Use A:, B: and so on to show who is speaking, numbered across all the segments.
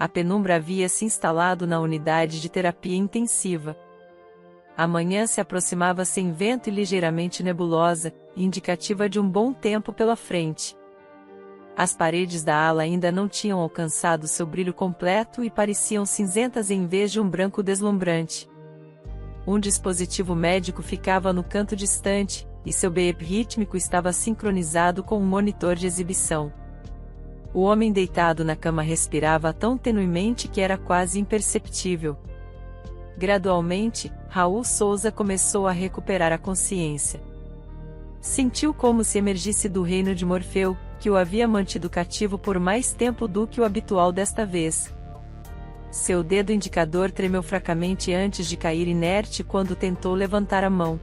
A: A penumbra havia se instalado na unidade de terapia intensiva. A manhã se aproximava sem vento e ligeiramente nebulosa, indicativa de um bom tempo pela frente. As paredes da ala ainda não tinham alcançado seu brilho completo e pareciam cinzentas em vez de um branco deslumbrante. Um dispositivo médico ficava no canto distante, e seu beep rítmico estava sincronizado com um monitor de exibição. O homem deitado na cama respirava tão tenuemente que era quase imperceptível. Gradualmente, Raul Souza começou a recuperar a consciência. Sentiu como se emergisse do reino de Morfeu, que o havia mantido cativo por mais tempo do que o habitual desta vez. Seu dedo indicador tremeu fracamente antes de cair inerte quando tentou levantar a mão.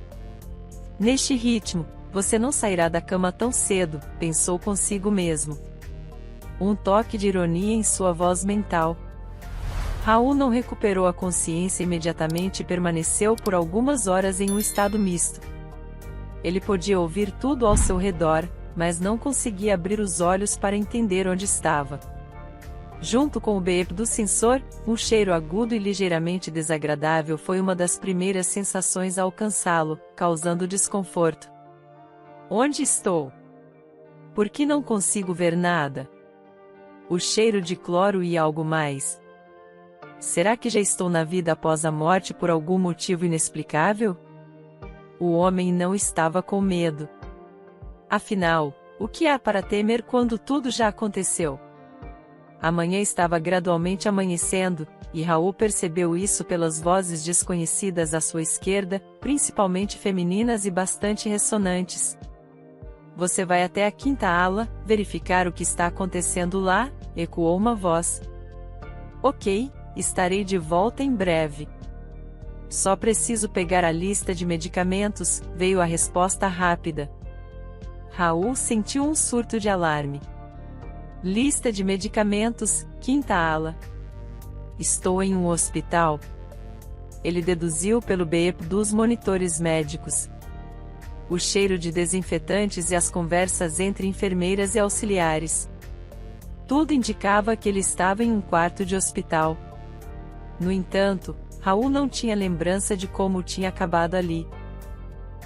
A: Neste ritmo, você não sairá da cama tão cedo, pensou consigo mesmo. Um toque de ironia em sua voz mental. Raul não recuperou a consciência imediatamente e permaneceu por algumas horas em um estado misto. Ele podia ouvir tudo ao seu redor, mas não conseguia abrir os olhos para entender onde estava. Junto com o beep do sensor, um cheiro agudo e ligeiramente desagradável foi uma das primeiras sensações a alcançá-lo, causando desconforto. Onde estou? Por que não consigo ver nada? O cheiro de cloro e algo mais. Será que já estou na vida após a morte por algum motivo inexplicável? O homem não estava com medo. Afinal, o que há para temer quando tudo já aconteceu? A manhã estava gradualmente amanhecendo, e Raul percebeu isso pelas vozes desconhecidas à sua esquerda, principalmente femininas e bastante ressonantes. Você vai até a quinta ala, verificar o que está acontecendo lá? Ecoou uma voz. Ok, estarei de volta em breve. Só preciso pegar a lista de medicamentos, veio a resposta rápida. Raul sentiu um surto de alarme. Lista de medicamentos, quinta ala. Estou em um hospital? Ele deduziu pelo beep dos monitores médicos. O cheiro de desinfetantes e as conversas entre enfermeiras e auxiliares. Tudo indicava que ele estava em um quarto de hospital. No entanto, Raul não tinha lembrança de como tinha acabado ali.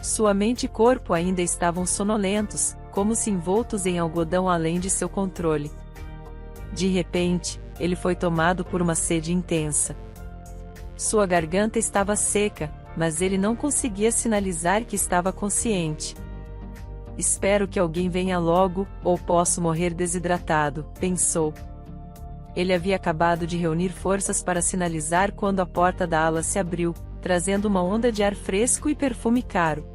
A: Sua mente e corpo ainda estavam sonolentos, como se envoltos em algodão além de seu controle. De repente, ele foi tomado por uma sede intensa. Sua garganta estava seca, mas ele não conseguia sinalizar que estava consciente. Espero que alguém venha logo, ou posso morrer desidratado, pensou. Ele havia acabado de reunir forças para sinalizar quando a porta da ala se abriu, trazendo uma onda de ar fresco e perfume caro.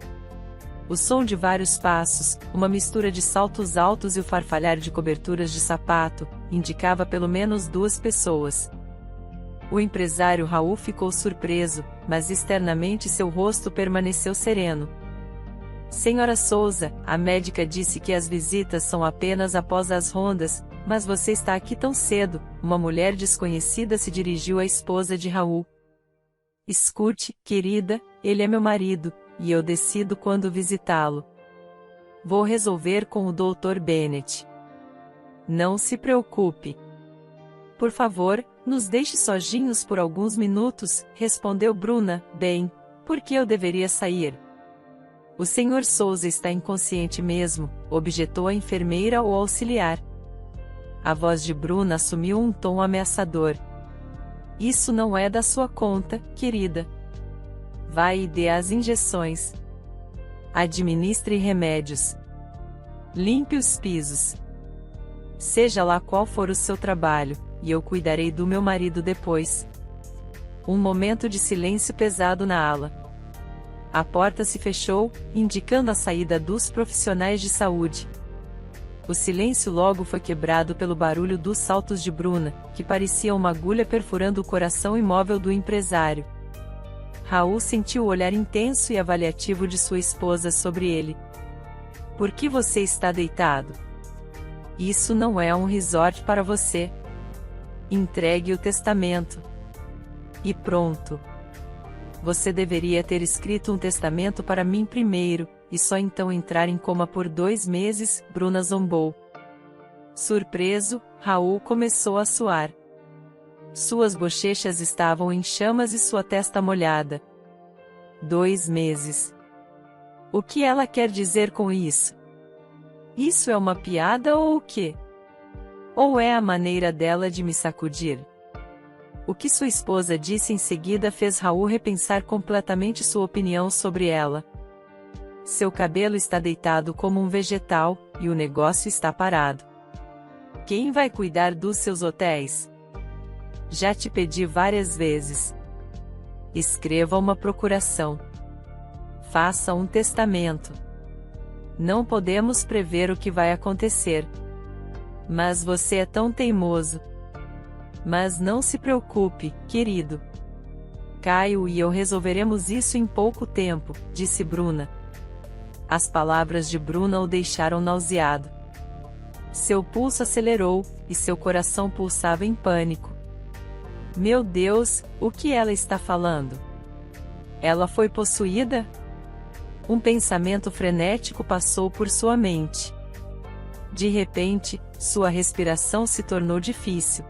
A: O som de vários passos, uma mistura de saltos altos e o farfalhar de coberturas de sapato, indicava pelo menos duas pessoas. O empresário Raul ficou surpreso, mas externamente seu rosto permaneceu sereno. Senhora Souza, a médica disse que as visitas são apenas após as rondas, mas você está aqui tão cedo, uma mulher desconhecida se dirigiu à esposa de Raul. Escute, querida, ele é meu marido, e eu decido quando visitá-lo. Vou resolver com o Dr. Bennett. Não se preocupe. Por favor, nos deixe sozinhos por alguns minutos, respondeu Bruna. Bem, por que eu deveria sair? O Sr. Souza está inconsciente mesmo, objetou a enfermeira ou auxiliar. A voz de Bruna assumiu um tom ameaçador. Isso não é da sua conta, querida. Vai e dê as injeções. Administre remédios. Limpe os pisos. Seja lá qual for o seu trabalho, e eu cuidarei do meu marido depois. Um momento de silêncio pesado na ala. A porta se fechou, indicando a saída dos profissionais de saúde. O silêncio logo foi quebrado pelo barulho dos saltos de Bruna, que parecia uma agulha perfurando o coração imóvel do empresário. Raul sentiu o olhar intenso e avaliativo de sua esposa sobre ele. Por que você está deitado? Isso não é um resort para você. Entregue o testamento. E pronto. Você deveria ter escrito um testamento para mim primeiro, e só então entrar em coma por 2 meses, Bruna zombou. Surpreso, Raul começou a suar. Suas bochechas estavam em chamas e sua testa molhada. 2 meses. O que ela quer dizer com isso? Isso é uma piada ou o quê? Ou é a maneira dela de me sacudir? O que sua esposa disse em seguida fez Raul repensar completamente sua opinião sobre ela. Seu cabelo está deitado como um vegetal, e o negócio está parado. Quem vai cuidar dos seus hotéis? Já te pedi várias vezes. Escreva uma procuração. Faça um testamento. Não podemos prever o que vai acontecer. Mas você é tão teimoso. Mas não se preocupe, querido. Caio e eu resolveremos isso em pouco tempo, disse Bruna. As palavras de Bruna o deixaram nauseado. Seu pulso acelerou, e seu coração pulsava em pânico. Meu Deus, o que ela está falando? Ela foi possuída? Um pensamento frenético passou por sua mente. De repente, sua respiração se tornou difícil.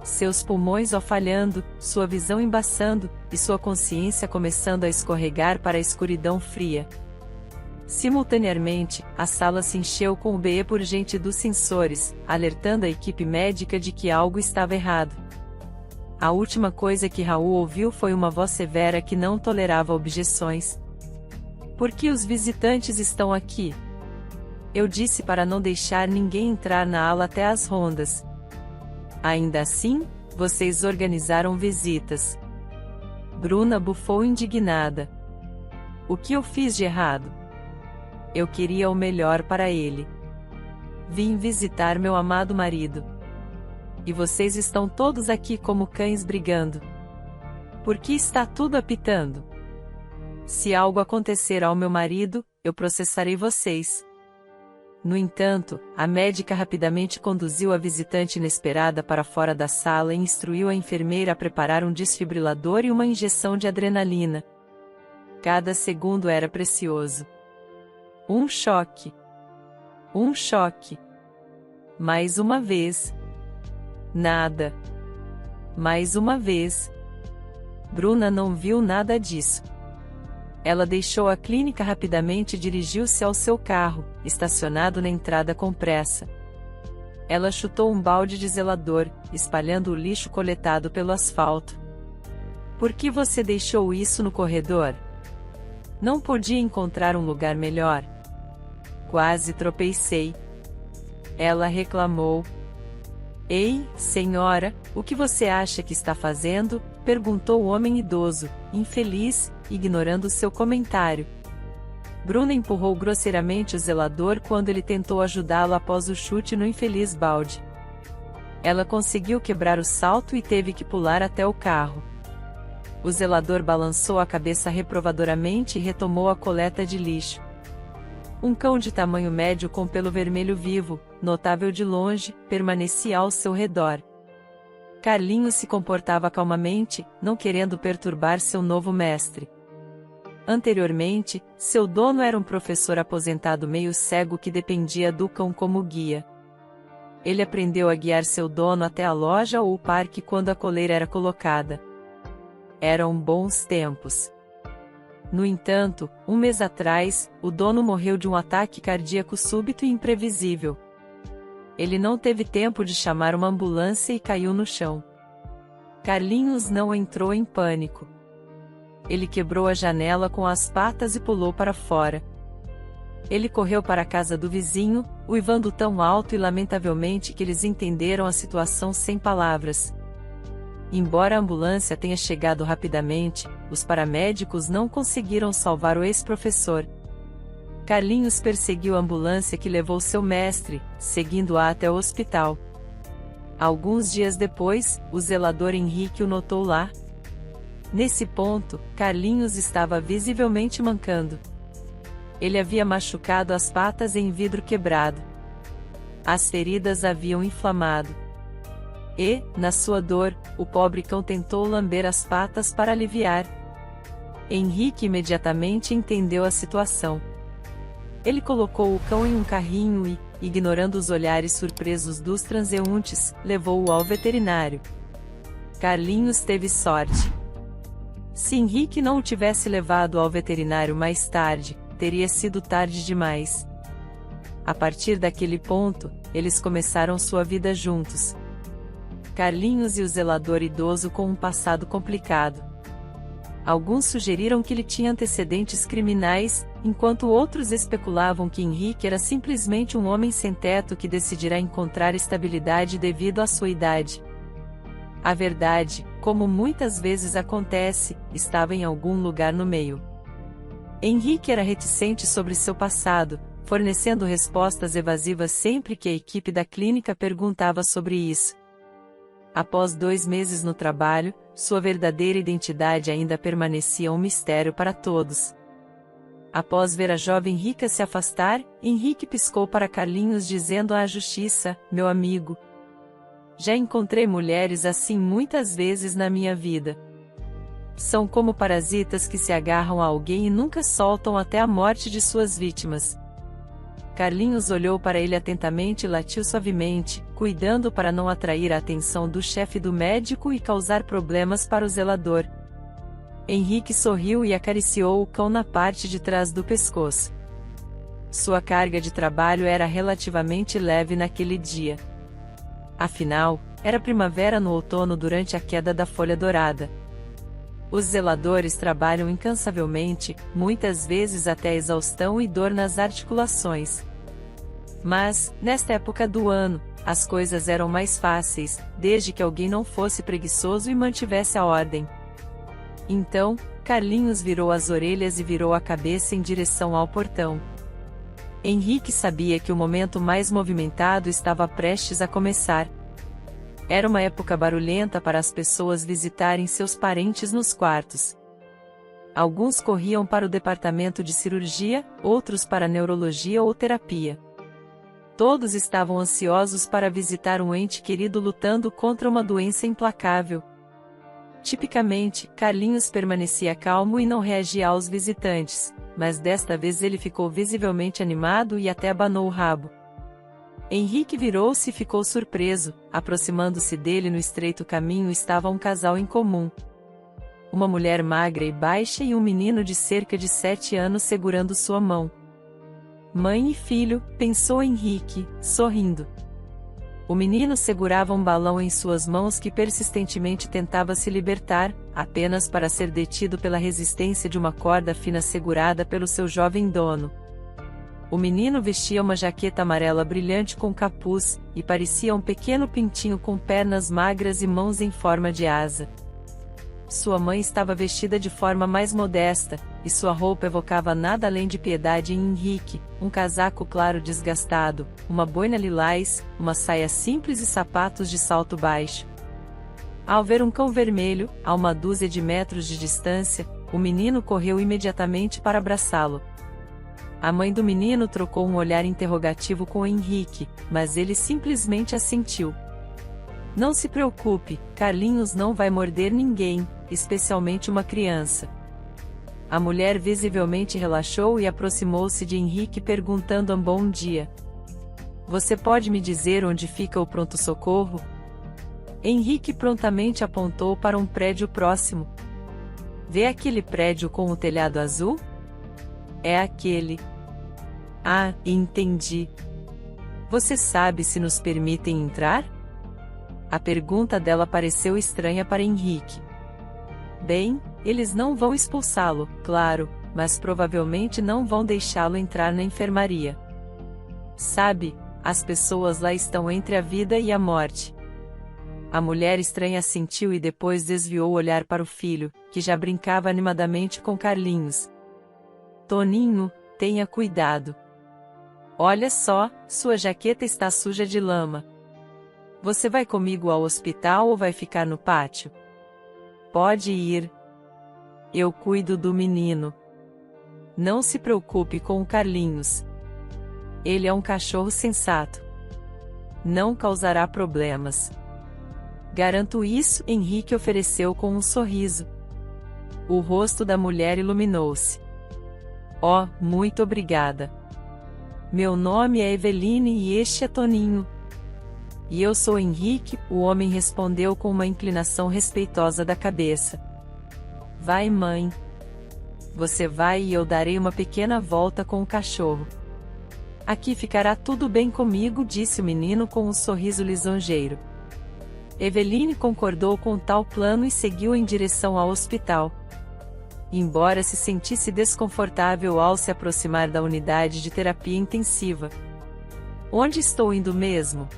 A: Seus pulmões falhando, sua visão embaçando, e sua consciência começando a escorregar para a escuridão fria. Simultaneamente, a sala se encheu com o beep urgente dos sensores, alertando a equipe médica de que algo estava errado. A última coisa que Raul ouviu foi uma voz severa que não tolerava objeções. Por que os visitantes estão aqui? Eu disse para não deixar ninguém entrar na ala até as rondas. Ainda assim, vocês organizaram visitas. Bruna bufou indignada. O que eu fiz de errado? Eu queria o melhor para ele. Vim visitar meu amado marido. E vocês estão todos aqui como cães brigando. Por que está tudo apitando? Se algo acontecer ao meu marido, eu processarei vocês. No entanto, a médica rapidamente conduziu a visitante inesperada para fora da sala e instruiu a enfermeira a preparar um desfibrilador e uma injeção de adrenalina. Cada segundo era precioso. Um choque. Um choque. Mais uma vez. Nada. Mais uma vez. Bruna não viu nada disso. Ela deixou a clínica rapidamente e dirigiu-se ao seu carro, estacionado na entrada com pressa. Ela chutou um balde de zelador, espalhando o lixo coletado pelo asfalto. Por que você deixou isso no corredor? Não podia encontrar um lugar melhor? Quase tropecei. Ela reclamou. Ei, senhora, o que você acha que está fazendo? Perguntou o homem idoso, infeliz, ignorando seu comentário. Bruna empurrou grosseiramente o zelador quando ele tentou ajudá-la após o chute no infeliz balde. Ela conseguiu quebrar o salto e teve que pular até o carro. O zelador balançou a cabeça reprovadoramente e retomou a coleta de lixo. Um cão de tamanho médio com pelo vermelho vivo, notável de longe, permanecia ao seu redor. Carlinhos se comportava calmamente, não querendo perturbar seu novo mestre. Anteriormente, seu dono era um professor aposentado meio cego que dependia do cão como guia. Ele aprendeu a guiar seu dono até a loja ou o parque quando a coleira era colocada. Eram bons tempos. No entanto, um mês atrás, o dono morreu de um ataque cardíaco súbito e imprevisível. Ele não teve tempo de chamar uma ambulância e caiu no chão. Carlinhos não entrou em pânico. Ele quebrou a janela com as patas e pulou para fora. Ele correu para a casa do vizinho, uivando tão alto e lamentavelmente que eles entenderam a situação sem palavras. Embora a ambulância tenha chegado rapidamente, os paramédicos não conseguiram salvar o ex-professor. Carlinhos perseguiu a ambulância que levou seu mestre, seguindo-a até o hospital. Alguns dias depois, o zelador Henrique o notou lá. Nesse ponto, Carlinhos estava visivelmente mancando. Ele havia machucado as patas em vidro quebrado. As feridas haviam inflamado. E, na sua dor, o pobre cão tentou lamber as patas para aliviar. Henrique imediatamente entendeu a situação. Ele colocou o cão em um carrinho e, ignorando os olhares surpresos dos transeuntes, levou-o ao veterinário. Carlinhos teve sorte. Se Henrique não o tivesse levado ao veterinário mais tarde, teria sido tarde demais. A partir daquele ponto, eles começaram sua vida juntos. Carlinhos e o zelador idoso com um passado complicado. Alguns sugeriram que ele tinha antecedentes criminais, enquanto outros especulavam que Henrique era simplesmente um homem sem teto que decidirá encontrar estabilidade devido à sua idade. A verdade, como muitas vezes acontece, estava em algum lugar no meio. Henrique era reticente sobre seu passado, fornecendo respostas evasivas sempre que a equipe da clínica perguntava sobre isso. Após 2 meses no trabalho, sua verdadeira identidade ainda permanecia um mistério para todos. Após ver a jovem rica se afastar, Henrique piscou para Carlinhos dizendo à justiça: "Meu amigo, já encontrei mulheres assim muitas vezes na minha vida. São como parasitas que se agarram a alguém e nunca soltam até a morte de suas vítimas." Carlinhos olhou para ele atentamente e latiu suavemente, cuidando para não atrair a atenção do chefe do médico e causar problemas para o zelador. Henrique sorriu e acariciou o cão na parte de trás do pescoço. Sua carga de trabalho era relativamente leve naquele dia. Afinal, era primavera no outono durante a queda da folha dourada. Os zeladores trabalham incansavelmente, muitas vezes até a exaustão e dor nas articulações. Mas, nesta época do ano, as coisas eram mais fáceis, desde que alguém não fosse preguiçoso e mantivesse a ordem. Então, Carlinhos virou as orelhas e virou a cabeça em direção ao portão. Henrique sabia que o momento mais movimentado estava prestes a começar. Era uma época barulhenta para as pessoas visitarem seus parentes nos quartos. Alguns corriam para o departamento de cirurgia, outros para neurologia ou terapia. Todos estavam ansiosos para visitar um ente querido lutando contra uma doença implacável. Tipicamente, Carlinhos permanecia calmo e não reagia aos visitantes, mas desta vez ele ficou visivelmente animado e até abanou o rabo. Henrique virou-se e ficou surpreso. Aproximando-se dele no estreito caminho estava um casal em comum. Uma mulher magra e baixa e um menino de cerca de 7 anos segurando sua mão. Mãe e filho, pensou Henrique, sorrindo. O menino segurava um balão em suas mãos que persistentemente tentava se libertar, apenas para ser detido pela resistência de uma corda fina segurada pelo seu jovem dono. O menino vestia uma jaqueta amarela brilhante com capuz, e parecia um pequeno pintinho com pernas magras e mãos em forma de asa. Sua mãe estava vestida de forma mais modesta, e sua roupa evocava nada além de piedade em Henrique, um casaco claro desgastado, uma boina lilás, uma saia simples e sapatos de salto baixo. Ao ver um cão vermelho, a uma dúzia de metros de distância, o menino correu imediatamente para abraçá-lo. A mãe do menino trocou um olhar interrogativo com Henrique, mas ele simplesmente assentiu. Não se preocupe, Carlinhos não vai morder ninguém, especialmente uma criança. A mulher visivelmente relaxou e aproximou-se de Henrique perguntando um bom dia. Você pode me dizer onde fica o pronto-socorro? Henrique prontamente apontou para um prédio próximo. Vê aquele prédio com o telhado azul? É aquele. Ah, entendi. Você sabe se nos permitem entrar? A pergunta dela pareceu estranha para Henrique. Bem, eles não vão expulsá-lo, claro, mas provavelmente não vão deixá-lo entrar na enfermaria. Sabe, as pessoas lá estão entre a vida e a morte. A mulher estranha assentiu e depois desviou o olhar para o filho, que já brincava animadamente com Carlinhos. Toninho, tenha cuidado. Olha só, sua jaqueta está suja de lama. Você vai comigo ao hospital ou vai ficar no pátio? Pode ir. Eu cuido do menino. Não se preocupe com o Carlinhos. Ele é um cachorro sensato. Não causará problemas. Garanto isso, Henrique ofereceu com um sorriso. O rosto da mulher iluminou-se. Oh, muito obrigada. Meu nome é Eveline e este é Toninho. E eu sou Henrique, o homem respondeu com uma inclinação respeitosa da cabeça. Vai, mãe. Você vai e eu darei uma pequena volta com o cachorro. Aqui ficará tudo bem comigo, disse o menino com um sorriso lisonjeiro. Eveline concordou com tal plano e seguiu em direção ao hospital. Embora se sentisse desconfortável ao se aproximar da unidade de terapia intensiva. Onde estou indo mesmo?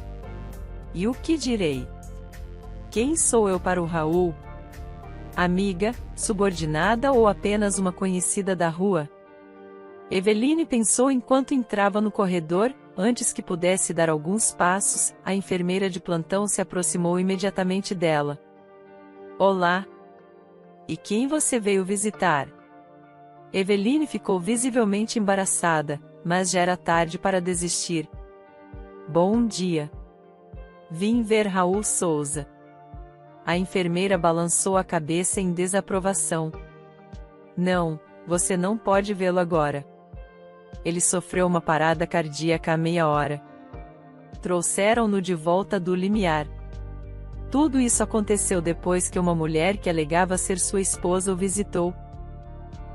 A: E o que direi? Quem sou eu para o Raul? Amiga, subordinada ou apenas uma conhecida da rua? Eveline pensou enquanto entrava no corredor. Antes que pudesse dar alguns passos, a enfermeira de plantão se aproximou imediatamente dela. Olá! E quem você veio visitar? Eveline ficou visivelmente embaraçada, mas já era tarde para desistir. Bom dia! Vim ver Raul Souza. A enfermeira balançou a cabeça em desaprovação. Não, você não pode vê-lo agora. Ele sofreu uma parada cardíaca há meia hora. Trouxeram-no de volta do limiar. Tudo isso aconteceu depois que uma mulher que alegava ser sua esposa o visitou.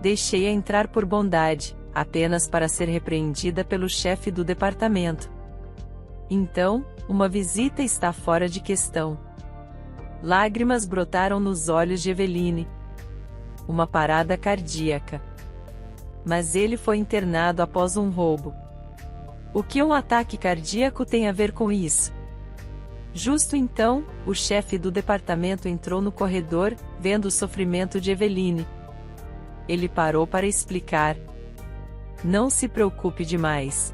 A: Deixei-a entrar por bondade, apenas para ser repreendida pelo chefe do departamento. Então, uma visita está fora de questão. Lágrimas brotaram nos olhos de Eveline. Uma parada cardíaca. Mas ele foi internado após um roubo. O que um ataque cardíaco tem a ver com isso? Justo então, o chefe do departamento entrou no corredor, vendo o sofrimento de Eveline. Ele parou para explicar. Não se preocupe demais.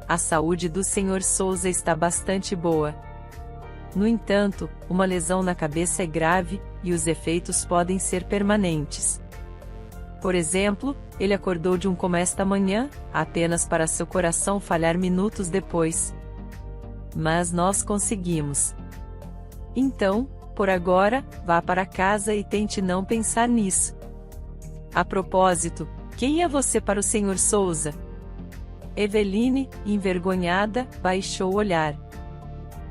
A: A saúde do Sr. Souza está bastante boa. No entanto, uma lesão na cabeça é grave, e os efeitos podem ser permanentes. Por exemplo, ele acordou de um coma esta manhã, apenas para seu coração falhar minutos depois. Mas nós conseguimos. Então, por agora, vá para casa e tente não pensar nisso. A propósito, quem é você para o Sr. Souza? Eveline, envergonhada, baixou o olhar.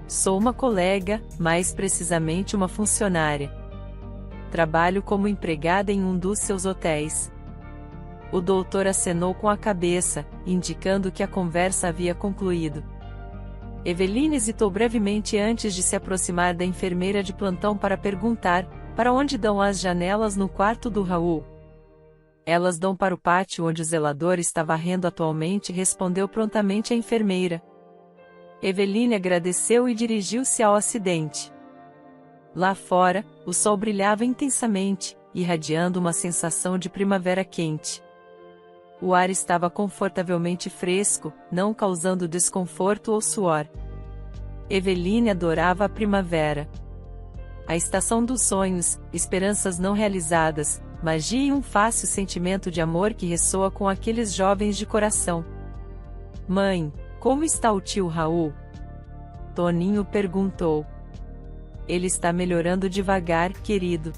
A: Sou uma colega, mais precisamente uma funcionária. Trabalho como empregada em um dos seus hotéis. O doutor acenou com a cabeça, indicando que a conversa havia concluído. Eveline hesitou brevemente antes de se aproximar da enfermeira de plantão para perguntar, para onde dão as janelas no quarto do Raul? Elas dão para o pátio onde o zelador está varrendo atualmente, respondeu prontamente a enfermeira. Eveline agradeceu e dirigiu-se ao acidente. Lá fora, o sol brilhava intensamente, irradiando uma sensação de primavera quente. O ar estava confortavelmente fresco, não causando desconforto ou suor. Eveline adorava a primavera. A estação dos sonhos, esperanças não realizadas, magia e um fácil sentimento de amor que ressoa com aqueles jovens de coração. Mãe, como está o tio Raul? Toninho perguntou. Ele está melhorando devagar, querido.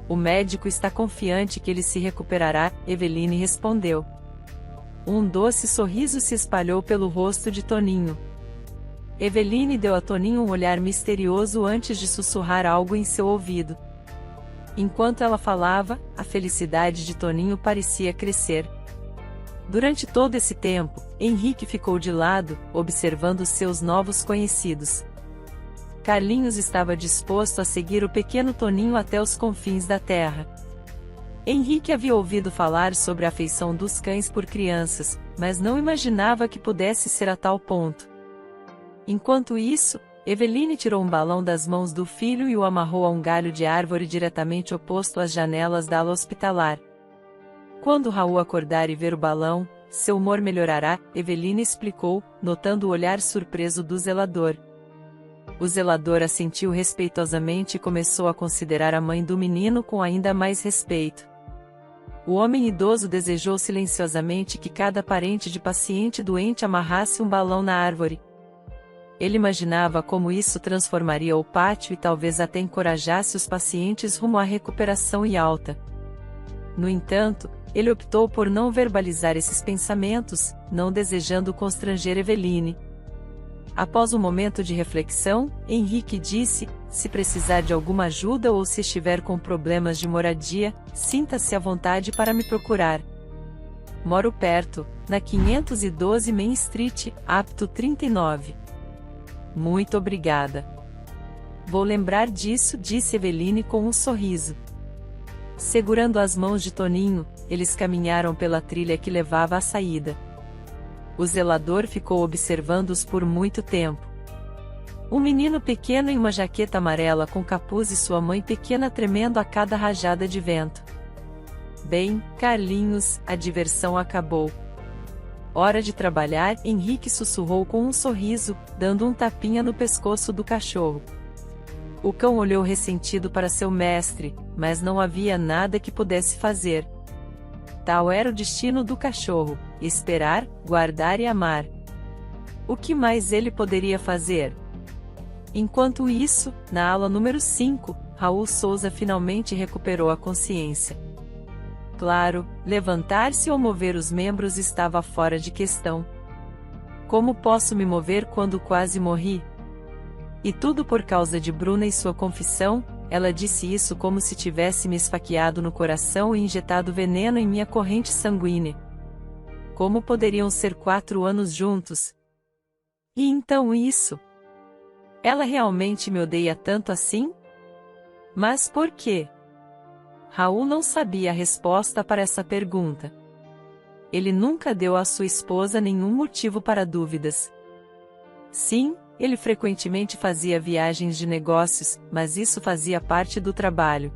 A: O médico está confiante que ele se recuperará, Eveline respondeu. Um doce sorriso se espalhou pelo rosto de Toninho. Eveline deu a Toninho um olhar misterioso antes de sussurrar algo em seu ouvido. Enquanto ela falava, a felicidade de Toninho parecia crescer. Durante todo esse tempo, Henrique ficou de lado, observando seus novos conhecidos. Carlinhos estava disposto a seguir o pequeno Toninho até os confins da terra. Henrique havia ouvido falar sobre a afeição dos cães por crianças, mas não imaginava que pudesse ser a tal ponto. Enquanto isso, Eveline tirou um balão das mãos do filho e o amarrou a um galho de árvore diretamente oposto às janelas da ala hospitalar. Quando Raul acordar e ver o balão, seu humor melhorará, Eveline explicou, notando o olhar surpreso do zelador. O zelador assentiu respeitosamente e começou a considerar a mãe do menino com ainda mais respeito. O homem idoso desejou silenciosamente que cada parente de paciente doente amarrasse um balão na árvore. Ele imaginava como isso transformaria o pátio e talvez até encorajasse os pacientes rumo à recuperação e alta. No entanto, ele optou por não verbalizar esses pensamentos, não desejando constranger Eveline. Após um momento de reflexão, Henrique disse: se precisar de alguma ajuda ou se estiver com problemas de moradia, sinta-se à vontade para me procurar. Moro perto, na 512 Main Street, apto 39. Muito obrigada. Vou lembrar disso, disse Eveline com um sorriso. Segurando as mãos de Toninho, eles caminharam pela trilha que levava à saída. O zelador ficou observando-os por muito tempo. Um menino pequeno em uma jaqueta amarela com capuz e sua mãe pequena tremendo a cada rajada de vento. Bem, Carlinhos, a diversão acabou. Hora de trabalhar, Henrique sussurrou com um sorriso, dando um tapinha no pescoço do cachorro. O cão olhou ressentido para seu mestre, mas não havia nada que pudesse fazer. Tal era o destino do cachorro: esperar, guardar e amar. O que mais ele poderia fazer? Enquanto isso, na aula número 5, Raul Souza finalmente recuperou a consciência. Claro, levantar-se ou mover os membros estava fora de questão. Como posso me mover quando quase morri? E tudo por causa de Bruna e sua confissão. Ela disse isso como se tivesse me esfaqueado no coração e injetado veneno em minha corrente sanguínea. Como poderiam ser 4 anos juntos? E então isso? Ela realmente me odeia tanto assim? Mas por quê? Raul não sabia a resposta para essa pergunta. Ele nunca deu à sua esposa nenhum motivo para dúvidas. Sim, ele frequentemente fazia viagens de negócios, mas isso fazia parte do trabalho.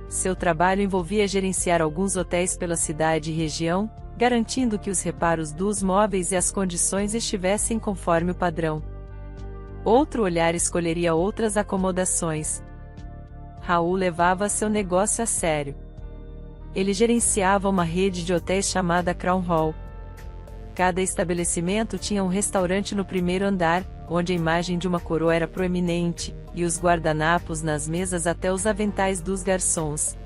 A: Seu trabalho envolvia gerenciar alguns hotéis pela cidade e região, garantindo que os reparos dos móveis e as condições estivessem conforme o padrão. Outro olhar escolheria outras acomodações. Raul levava seu negócio a sério. Ele gerenciava uma rede de hotéis chamada Crown Hall. Cada estabelecimento tinha um restaurante no primeiro andar, onde a imagem de uma coroa era proeminente, e os guardanapos nas mesas até os aventais dos garçons.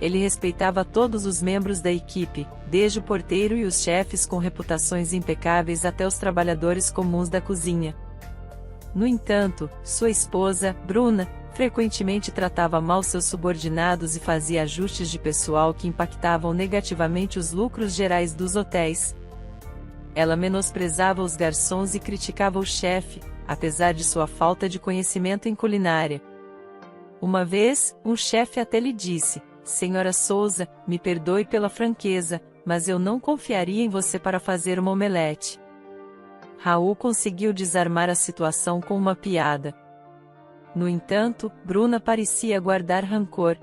A: Ele respeitava todos os membros da equipe, desde o porteiro e os chefes com reputações impecáveis até os trabalhadores comuns da cozinha. No entanto, sua esposa, Bruna, frequentemente tratava mal seus subordinados e fazia ajustes de pessoal que impactavam negativamente os lucros gerais dos hotéis. Ela menosprezava os garçons e criticava o chefe, apesar de sua falta de conhecimento em culinária. Uma vez, um chefe até lhe disse: "Senhora Souza, me perdoe pela franqueza, mas eu não confiaria em você para fazer uma omelete." Raul conseguiu desarmar a situação com uma piada. No entanto, Bruna parecia guardar rancor.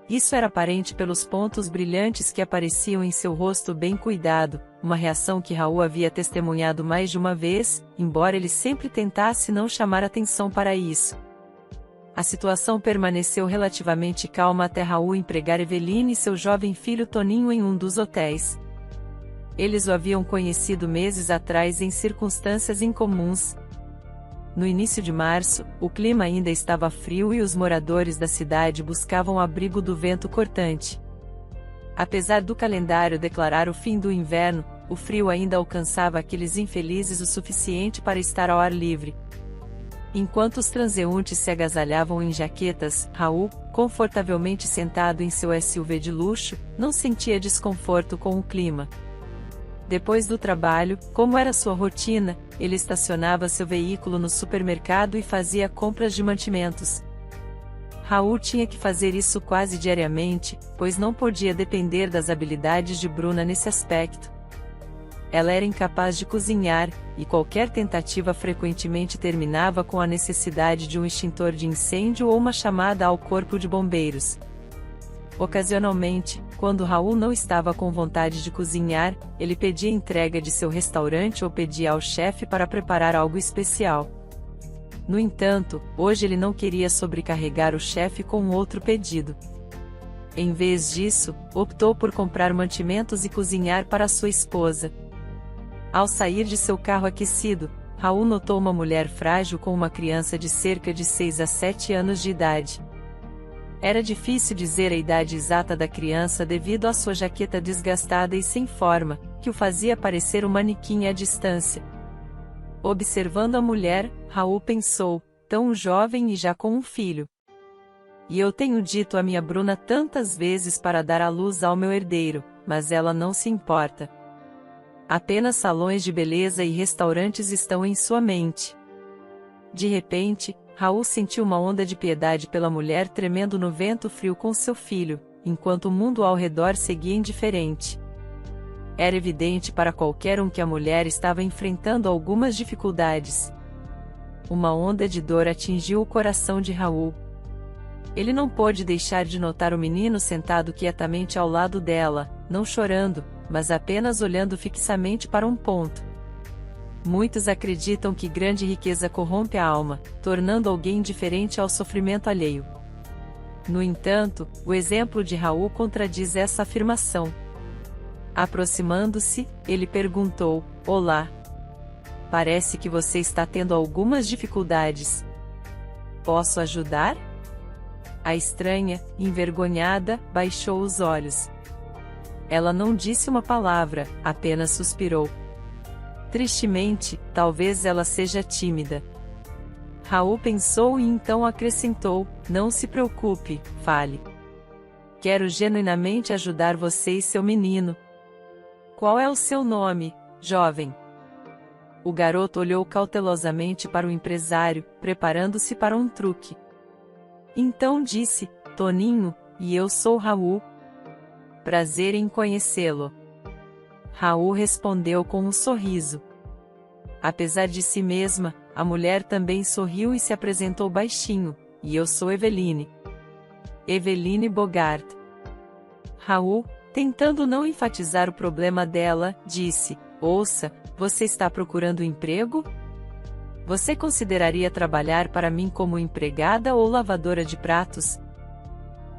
A: Isso era aparente pelos pontos brilhantes que apareciam em seu rosto bem cuidado, uma reação que Raul havia testemunhado mais de uma vez, embora ele sempre tentasse não chamar atenção para isso. A situação permaneceu relativamente calma até Raul empregar Eveline e seu jovem filho Toninho em um dos hotéis. Eles o haviam conhecido meses atrás em circunstâncias incomuns. No início de março, o clima ainda estava frio e os moradores da cidade buscavam abrigo do vento cortante. Apesar do calendário declarar o fim do inverno, o frio ainda alcançava aqueles infelizes o suficiente para estar ao ar livre. Enquanto os transeuntes se agasalhavam em jaquetas, Raul, confortavelmente sentado em seu SUV de luxo, não sentia desconforto com o clima. Depois do trabalho, como era sua rotina, ele estacionava seu veículo no supermercado e fazia compras de mantimentos. Raul tinha que fazer isso quase diariamente, pois não podia depender das habilidades de Bruna nesse aspecto. Ela era incapaz de cozinhar, e qualquer tentativa frequentemente terminava com a necessidade de um extintor de incêndio ou uma chamada ao corpo de bombeiros. Ocasionalmente, quando Raul não estava com vontade de cozinhar, ele pedia entrega de seu restaurante ou pedia ao chefe para preparar algo especial. No entanto, hoje ele não queria sobrecarregar o chefe com outro pedido. Em vez disso, optou por comprar mantimentos e cozinhar para sua esposa. Ao sair de seu carro aquecido, Raul notou uma mulher frágil com uma criança de cerca de 6 a 7 anos de idade. Era difícil dizer a idade exata da criança devido à sua jaqueta desgastada e sem forma, que o fazia parecer um manequim à distância. Observando a mulher, Raul pensou, tão jovem e já com um filho. E eu tenho dito a minha Bruna tantas vezes para dar à luz ao meu herdeiro, mas ela não se importa. Apenas salões de beleza e restaurantes estão em sua mente. De repente, Raul sentiu uma onda de piedade pela mulher tremendo no vento frio com seu filho, enquanto o mundo ao redor seguia indiferente. Era evidente para qualquer um que a mulher estava enfrentando algumas dificuldades. Uma onda de dor atingiu o coração de Raul. Ele não pôde deixar de notar o menino sentado quietamente ao lado dela, não chorando, mas apenas olhando fixamente para um ponto. Muitos acreditam que grande riqueza corrompe a alma, tornando alguém indiferente ao sofrimento alheio. No entanto, o exemplo de Raul contradiz essa afirmação. Aproximando-se, ele perguntou: "Olá. Parece que você está tendo algumas dificuldades. Posso ajudar?" A estranha, envergonhada, baixou os olhos. Ela não disse uma palavra, apenas suspirou. Tristemente, talvez ela seja tímida. Raul pensou e então acrescentou: "Não se preocupe, fale. Quero genuinamente ajudar você e seu menino. Qual é o seu nome, jovem?" O garoto olhou cautelosamente para o empresário, preparando-se para um truque. Então disse: "Toninho, e eu sou Raul. Prazer em conhecê-lo." Raul respondeu com um sorriso. Apesar de si mesma, a mulher também sorriu e se apresentou baixinho: "E eu sou Eveline. Eveline Bogart." Raul, tentando não enfatizar o problema dela, disse: "Ouça, você está procurando emprego? Você consideraria trabalhar para mim como empregada ou lavadora de pratos?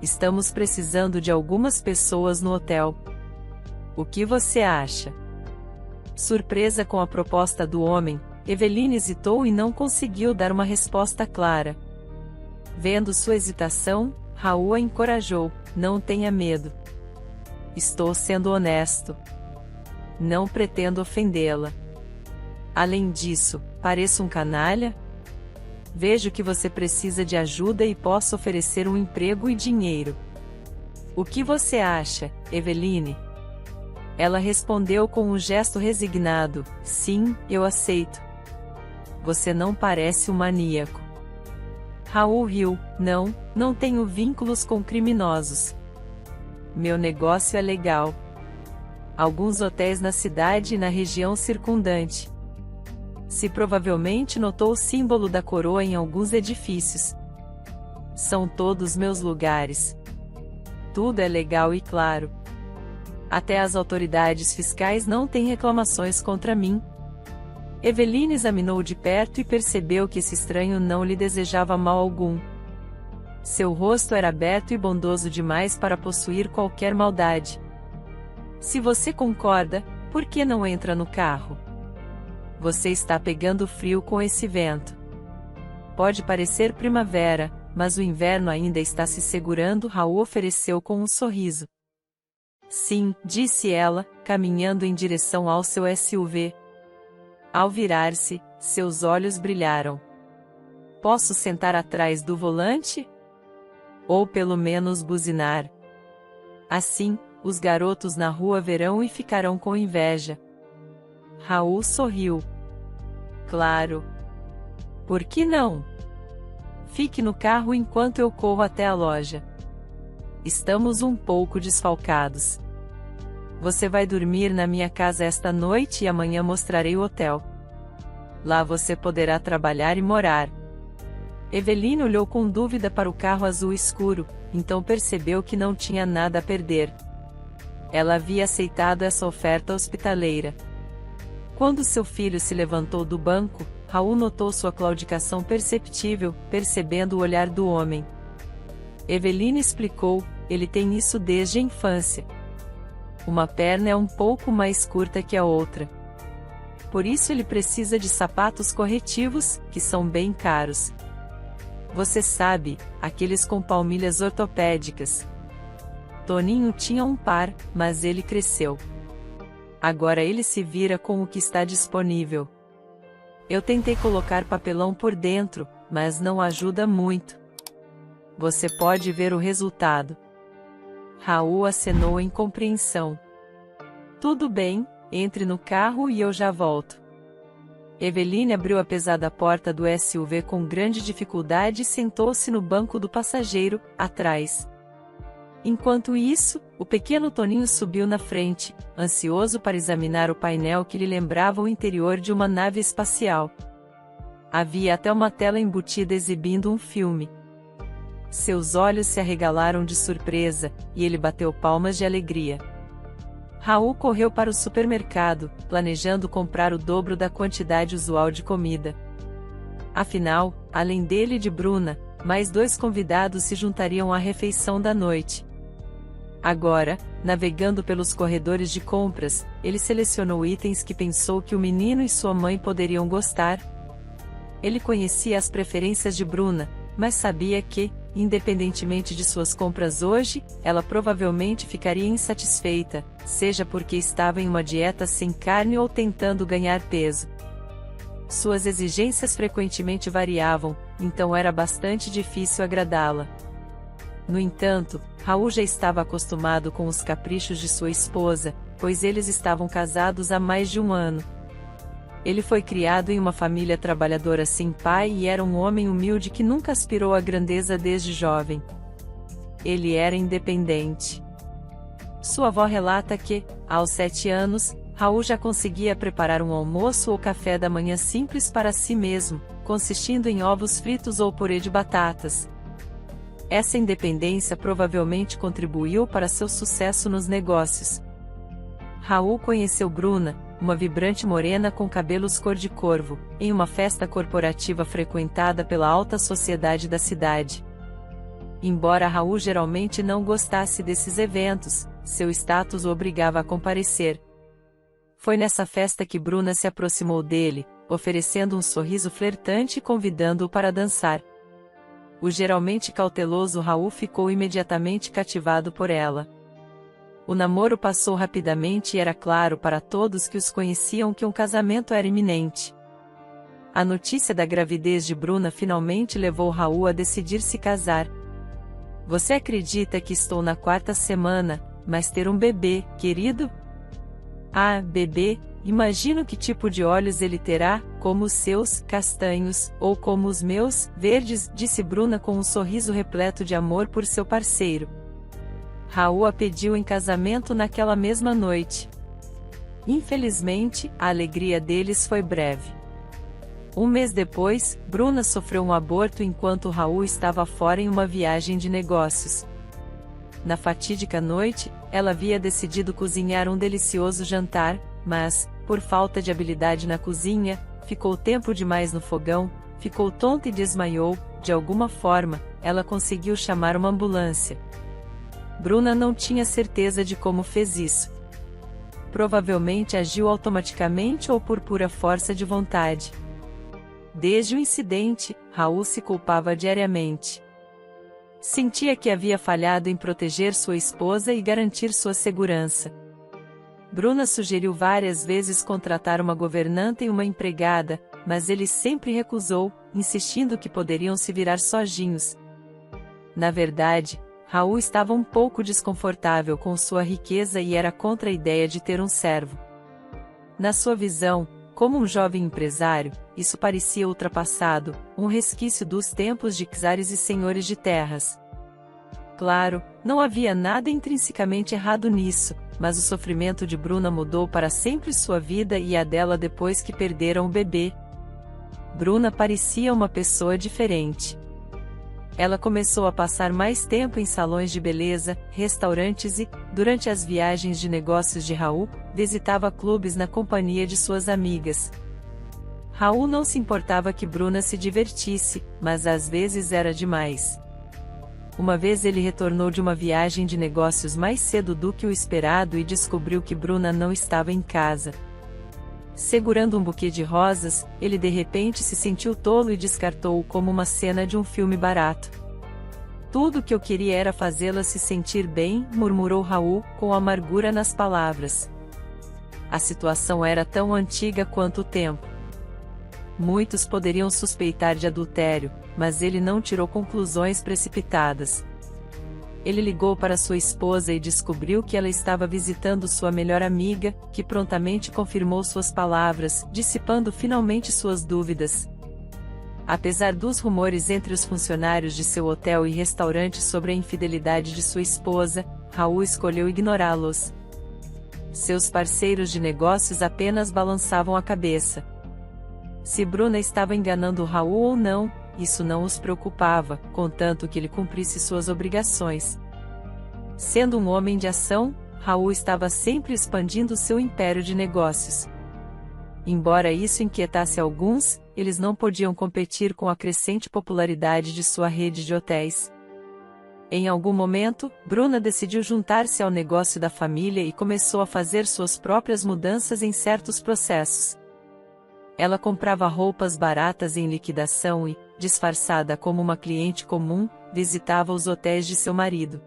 A: Estamos precisando de algumas pessoas no hotel. O que você acha?" Surpresa com a proposta do homem, Eveline hesitou e não conseguiu dar uma resposta clara. Vendo sua hesitação, Raul a encorajou: "Não tenha medo. Estou sendo honesto. Não pretendo ofendê-la. Além disso, pareço um canalha? Vejo que você precisa de ajuda e posso oferecer um emprego e dinheiro. O que você acha, Eveline?" Ela respondeu com um gesto resignado: "Sim, eu aceito. Você não parece um maníaco." Raul riu: Não tenho vínculos com criminosos. Meu negócio é legal. Alguns hotéis na cidade e na região circundante. Se provavelmente notou o símbolo da coroa em alguns edifícios. São todos meus lugares. Tudo é legal e claro. Até as autoridades fiscais não têm reclamações contra mim. Eveline examinou de perto e percebeu que esse estranho não lhe desejava mal algum. Seu rosto era aberto e bondoso demais para possuir qualquer maldade. Se você concorda, por que não entra no carro? Você está pegando frio com esse vento. Pode parecer primavera, mas o inverno ainda está se segurando. Raul ofereceu com um sorriso. Sim, disse ela, caminhando em direção ao seu SUV. Ao virar-se, seus olhos brilharam. Posso sentar atrás do volante? Ou pelo menos buzinar? Assim, os garotos na rua verão e ficarão com inveja. Raul sorriu. Claro. Por que não? Fique no carro enquanto eu corro até a loja. Estamos um pouco desfalcados. Você vai dormir na minha casa esta noite e amanhã mostrarei o hotel. Lá você poderá trabalhar e morar. Eveline olhou com dúvida para o carro azul escuro, então percebeu que não tinha nada a perder. Ela havia aceitado essa oferta hospitaleira. Quando seu filho se levantou do banco, Raul notou sua claudicação perceptível, percebendo o olhar do homem. Eveline explicou: ele tem isso desde a infância. Uma perna é um pouco mais curta que a outra. Por isso ele precisa de sapatos corretivos, que são bem caros. Você sabe, aqueles com palmilhas ortopédicas. Toninho tinha um par, mas ele cresceu. Agora ele se vira com o que está disponível. Eu tentei colocar papelão por dentro, mas não ajuda muito. Você pode ver o resultado. Raul acenou em compreensão. Tudo bem, entre no carro e eu já volto. Eveline abriu a pesada porta do SUV com grande dificuldade e sentou-se no banco do passageiro, atrás. Enquanto isso, o pequeno Toninho subiu na frente, ansioso para examinar o painel que lhe lembrava o interior de uma nave espacial. Havia até uma tela embutida exibindo um filme. Seus olhos se arregalaram de surpresa, e ele bateu palmas de alegria. Raul correu para o supermercado, planejando comprar o dobro da quantidade usual de comida. Afinal, além dele e de Bruna, mais 2 convidados se juntariam à refeição da noite. Agora, navegando pelos corredores de compras, ele selecionou itens que pensou que o menino e sua mãe poderiam gostar. Ele conhecia as preferências de Bruna, mas sabia que, independentemente de suas compras hoje, ela provavelmente ficaria insatisfeita, seja porque estava em uma dieta sem carne ou tentando ganhar peso. Suas exigências frequentemente variavam, então era bastante difícil agradá-la. No entanto, Raul já estava acostumado com os caprichos de sua esposa, pois eles estavam casados há mais de 1 ano. Ele foi criado em uma família trabalhadora sem pai e era um homem humilde que nunca aspirou à grandeza desde jovem. Ele era independente. Sua avó relata que, aos 7 anos, Raul já conseguia preparar um almoço ou café da manhã simples para si mesmo, consistindo em ovos fritos ou purê de batatas. Essa independência provavelmente contribuiu para seu sucesso nos negócios. Raul conheceu Bruna, uma vibrante morena com cabelos cor de corvo, em uma festa corporativa frequentada pela alta sociedade da cidade. Embora Raul geralmente não gostasse desses eventos, seu status o obrigava a comparecer. Foi nessa festa que Bruna se aproximou dele, oferecendo um sorriso flertante e convidando-o para dançar. O geralmente cauteloso Raul ficou imediatamente cativado por ela. O namoro passou rapidamente e era claro para todos que os conheciam que um casamento era iminente. A notícia da gravidez de Bruna finalmente levou Raul a decidir se casar. Você acredita que estou na 4ª semana, mas ter um bebê, querido? Ah, bebê, imagino que tipo de olhos ele terá, como os seus, castanhos, ou como os meus, verdes, disse Bruna com um sorriso repleto de amor por seu parceiro. Raul a pediu em casamento naquela mesma noite. Infelizmente, a alegria deles foi breve. 1 mês depois, Bruna sofreu um aborto enquanto Raul estava fora em uma viagem de negócios. Na fatídica noite, ela havia decidido cozinhar um delicioso jantar, mas, por falta de habilidade na cozinha, ficou tempo demais no fogão, ficou tonta e desmaiou. De alguma forma, ela conseguiu chamar uma ambulância. Bruna não tinha certeza de como fez isso. Provavelmente agiu automaticamente ou por pura força de vontade. Desde o incidente, Raul se culpava diariamente. Sentia que havia falhado em proteger sua esposa e garantir sua segurança. Bruna sugeriu várias vezes contratar uma governanta e uma empregada, mas ele sempre recusou, insistindo que poderiam se virar sozinhos. Na verdade, Raul estava um pouco desconfortável com sua riqueza e era contra a ideia de ter um servo. Na sua visão, como um jovem empresário, isso parecia ultrapassado, um resquício dos tempos de czares e senhores de terras. Claro, não havia nada intrinsecamente errado nisso, mas o sofrimento de Bruna mudou para sempre sua vida e a dela depois que perderam o bebê. Bruna parecia uma pessoa diferente. Ela começou a passar mais tempo em salões de beleza, restaurantes e, durante as viagens de negócios de Raul, visitava clubes na companhia de suas amigas. Raul não se importava que Bruna se divertisse, mas às vezes era demais. Uma vez ele retornou de uma viagem de negócios mais cedo do que o esperado e descobriu que Bruna não estava em casa. Segurando um buquê de rosas, ele de repente se sentiu tolo e descartou-o como uma cena de um filme barato. Tudo o que eu queria era fazê-la se sentir bem, murmurou Raul, com amargura nas palavras. A situação era tão antiga quanto o tempo. Muitos poderiam suspeitar de adultério, mas ele não tirou conclusões precipitadas. Ele ligou para sua esposa e descobriu que ela estava visitando sua melhor amiga, que prontamente confirmou suas palavras, dissipando finalmente suas dúvidas. Apesar dos rumores entre os funcionários de seu hotel e restaurante sobre a infidelidade de sua esposa, Raul escolheu ignorá-los. Seus parceiros de negócios apenas balançavam a cabeça. Se Bruna estava enganando Raul ou não, isso não os preocupava, contanto que ele cumprisse suas obrigações. Sendo um homem de ação, Raul estava sempre expandindo seu império de negócios. Embora isso inquietasse alguns, eles não podiam competir com a crescente popularidade de sua rede de hotéis. Em algum momento, Bruna decidiu juntar-se ao negócio da família e começou a fazer suas próprias mudanças em certos processos. Ela comprava roupas baratas em liquidação e, disfarçada como uma cliente comum, visitava os hotéis de seu marido.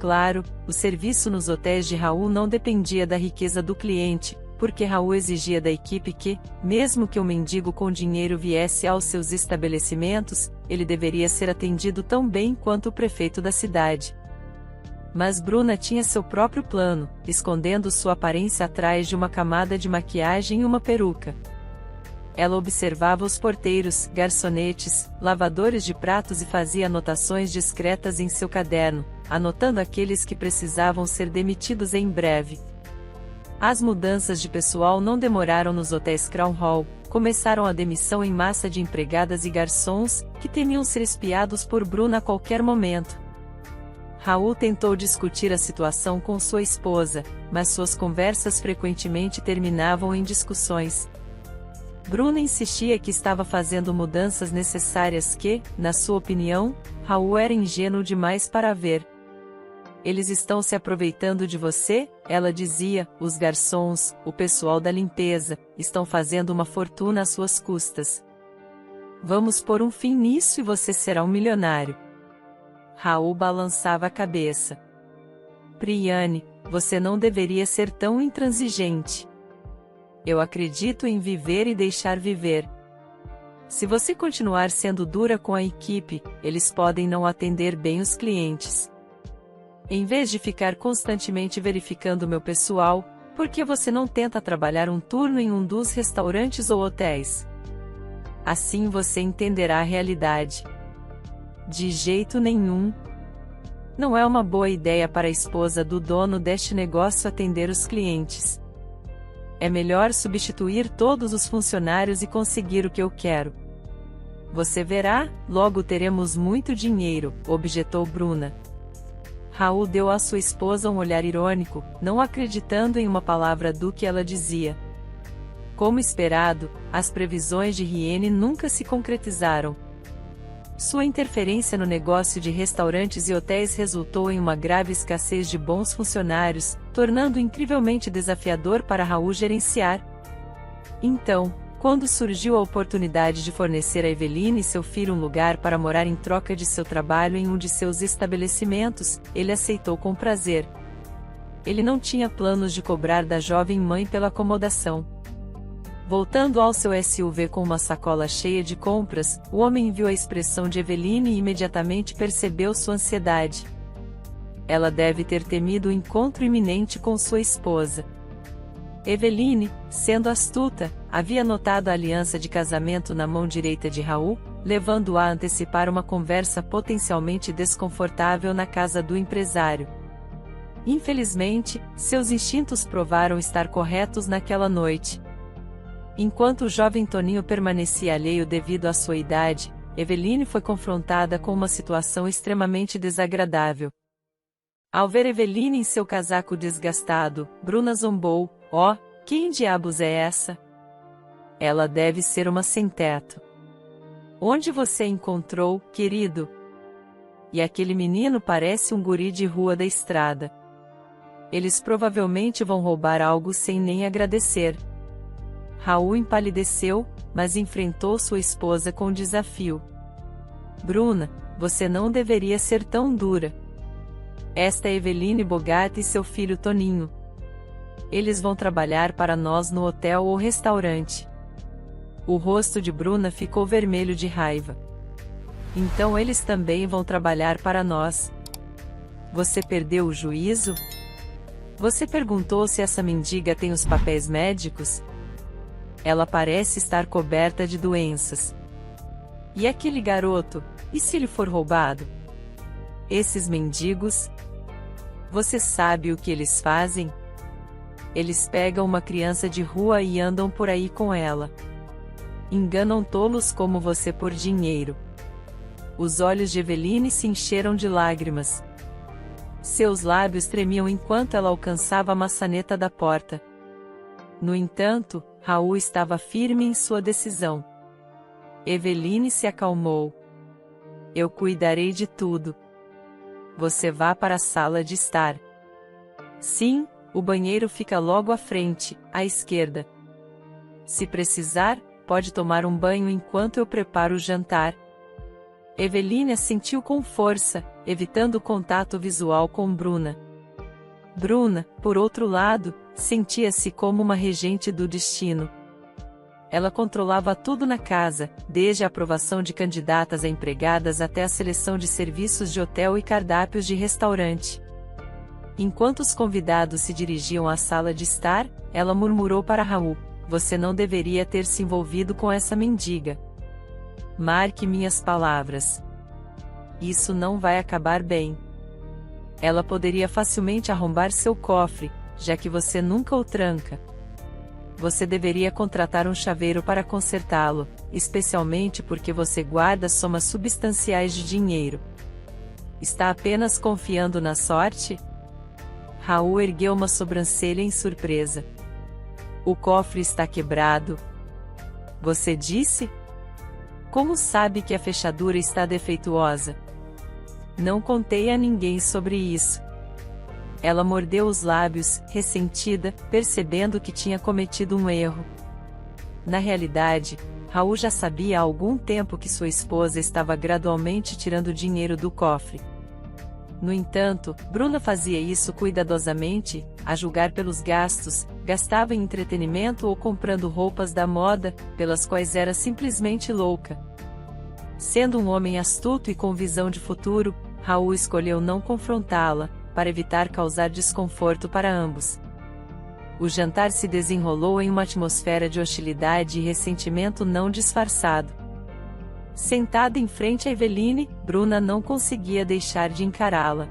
A: Claro, o serviço nos hotéis de Raul não dependia da riqueza do cliente, porque Raul exigia da equipe que, mesmo que um mendigo com dinheiro viesse aos seus estabelecimentos, ele deveria ser atendido tão bem quanto o prefeito da cidade. Mas Bruna tinha seu próprio plano, escondendo sua aparência atrás de uma camada de maquiagem e uma peruca. Ela observava os porteiros, garçonetes, lavadores de pratos e fazia anotações discretas em seu caderno, anotando aqueles que precisavam ser demitidos em breve. As mudanças de pessoal não demoraram nos hotéis Crown Hall, começaram a demissão em massa de empregadas e garçons, que temiam ser espiados por Bruna a qualquer momento. Raul tentou discutir a situação com sua esposa, mas suas conversas frequentemente terminavam em discussões. Bruna insistia que estava fazendo mudanças necessárias que, na sua opinião, Raul era ingênuo demais para ver. Eles estão se aproveitando de você, ela dizia, os garçons, o pessoal da limpeza, estão fazendo uma fortuna às suas custas. Vamos pôr um fim nisso e você será um milionário. Raul balançava a cabeça. Priane, você não deveria ser tão intransigente. Eu acredito em viver e deixar viver. Se você continuar sendo dura com a equipe, eles podem não atender bem os clientes. Em vez de ficar constantemente verificando meu pessoal, por que você não tenta trabalhar um turno em um dos restaurantes ou hotéis? Assim você entenderá a realidade. De jeito nenhum. Não é uma boa ideia para a esposa do dono deste negócio atender os clientes. É melhor substituir todos os funcionários e conseguir o que eu quero. Você verá, logo teremos muito dinheiro, objetou Bruna. Raul deu à sua esposa um olhar irônico, não acreditando em uma palavra do que ela dizia. Como esperado, as previsões de Riene nunca se concretizaram. Sua interferência no negócio de restaurantes e hotéis resultou em uma grave escassez de bons funcionários, tornando incrivelmente desafiador para Raul gerenciar. Então, quando surgiu a oportunidade de fornecer a Eveline e seu filho um lugar para morar em troca de seu trabalho em um de seus estabelecimentos, ele aceitou com prazer. Ele não tinha planos de cobrar da jovem mãe pela acomodação. Voltando ao seu SUV com uma sacola cheia de compras, o homem viu a expressão de Eveline e imediatamente percebeu sua ansiedade. Ela deve ter temido o encontro iminente com sua esposa. Eveline, sendo astuta, havia notado a aliança de casamento na mão direita de Raul, levando-a a antecipar uma conversa potencialmente desconfortável na casa do empresário. Infelizmente, seus instintos provaram estar corretos naquela noite. Enquanto o jovem Toninho permanecia alheio devido à sua idade, Eveline foi confrontada com uma situação extremamente desagradável. Ao ver Eveline em seu casaco desgastado, Bruna zombou: "Oh, quem diabos é essa? Ela deve ser uma sem-teto. Onde você a encontrou, querido? E aquele menino parece um guri de rua da estrada. Eles provavelmente vão roubar algo sem nem agradecer." Raul empalideceu, mas enfrentou sua esposa com desafio. "Bruna, você não deveria ser tão dura. Esta é Eveline Bogart e seu filho Toninho. Eles vão trabalhar para nós no hotel ou restaurante. O rosto de Bruna ficou vermelho de raiva. Então eles também vão trabalhar para nós. Você perdeu o juízo? Você perguntou se essa mendiga tem os papéis médicos? Ela parece estar coberta de doenças. E aquele garoto, e se ele for roubado? Esses mendigos? Você sabe o que eles fazem? Eles pegam uma criança de rua e andam por aí com ela. Enganam tolos como você por dinheiro. Os olhos de Eveline se encheram de lágrimas. Seus lábios tremiam enquanto ela alcançava a maçaneta da porta. No entanto, Raul estava firme em sua decisão. Eveline se acalmou. Eu cuidarei de tudo. Você vá para a sala de estar. Sim, o banheiro fica logo à frente, à esquerda. Se precisar, pode tomar um banho enquanto eu preparo o jantar. Eveline assentiu com força, evitando o contato visual com Bruna. Bruna, por outro lado, sentia-se como uma regente do destino. Ela controlava tudo na casa, desde a aprovação de candidatas a empregadas até a seleção de serviços de hotel e cardápios de restaurante. Enquanto os convidados se dirigiam à sala de estar, ela murmurou para Raul: você não deveria ter se envolvido com essa mendiga. Marque minhas palavras. Isso não vai acabar bem. Ela poderia facilmente arrombar seu cofre, já que você nunca o tranca. Você deveria contratar um chaveiro para consertá-lo, especialmente porque você guarda somas substanciais de dinheiro. Está apenas confiando na sorte? Raul ergueu uma sobrancelha em surpresa. O cofre está quebrado. Você disse? Como sabe que a fechadura está defeituosa? Não contei a ninguém sobre isso. Ela mordeu os lábios, ressentida, percebendo que tinha cometido um erro. Na realidade, Raul já sabia há algum tempo que sua esposa estava gradualmente tirando dinheiro do cofre. No entanto, Bruna fazia isso cuidadosamente, a julgar pelos gastos, gastava em entretenimento ou comprando roupas da moda, pelas quais era simplesmente louca. Sendo um homem astuto e com visão de futuro, Raul escolheu não confrontá-la, para evitar causar desconforto para ambos. O jantar se desenrolou em uma atmosfera de hostilidade e ressentimento não disfarçado. Sentada em frente a Eveline, Bruna não conseguia deixar de encará-la.